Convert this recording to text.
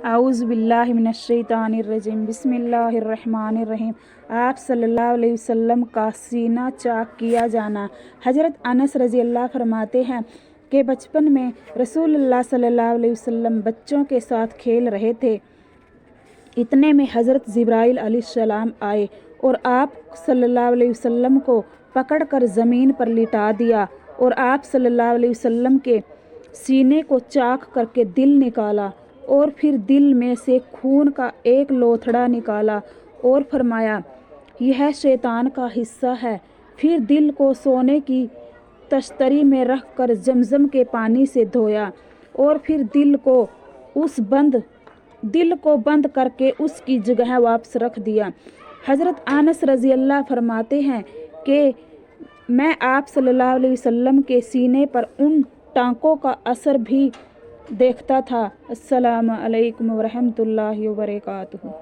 आऊज़ बिल्लाहि मिनश्शैतानिर्रजीम बिस्मिल्लाहिर्रहमानिर्रहीम। आप सल्लल्लाहु अलैहि वसल्लम का सीना चाक किया जाना। हज़रत अनस रज़ी अल्लाह फरमाते हैं कि बचपन में रसूलुल्लाह सल्लल्लाहु अलैहि वसल्लम बच्चों के साथ खेल रहे थे। इतने में हज़रत जिब्राइल अलैहिस्सलाम आए और आप सल्लल्लाहु अलैहि वसल्लम को पकड़कर ज़मीन पर लिटा दिया और आप सल्लल्लाहु अलैहि वसल्लम के सीने को चाक करके दिल निकाला और फिर दिल में से खून का एक लोथड़ा निकाला और फरमाया, यह शैतान का हिस्सा है। फिर दिल को सोने की तश्तरी में रख कर जमजम के पानी से धोया और फिर दिल को बंद करके उसकी जगह वापस रख दिया। हज़रत अनस रज़ी अल्लाह फरमाते हैं कि मैं आप सल्लल्लाहु अलैहि वसल्लम के सीने पर उन टाँकों का असर भी देखता था। अस्सलामु अलैकुम व रहमतुल्लाहि व बरकातुहू।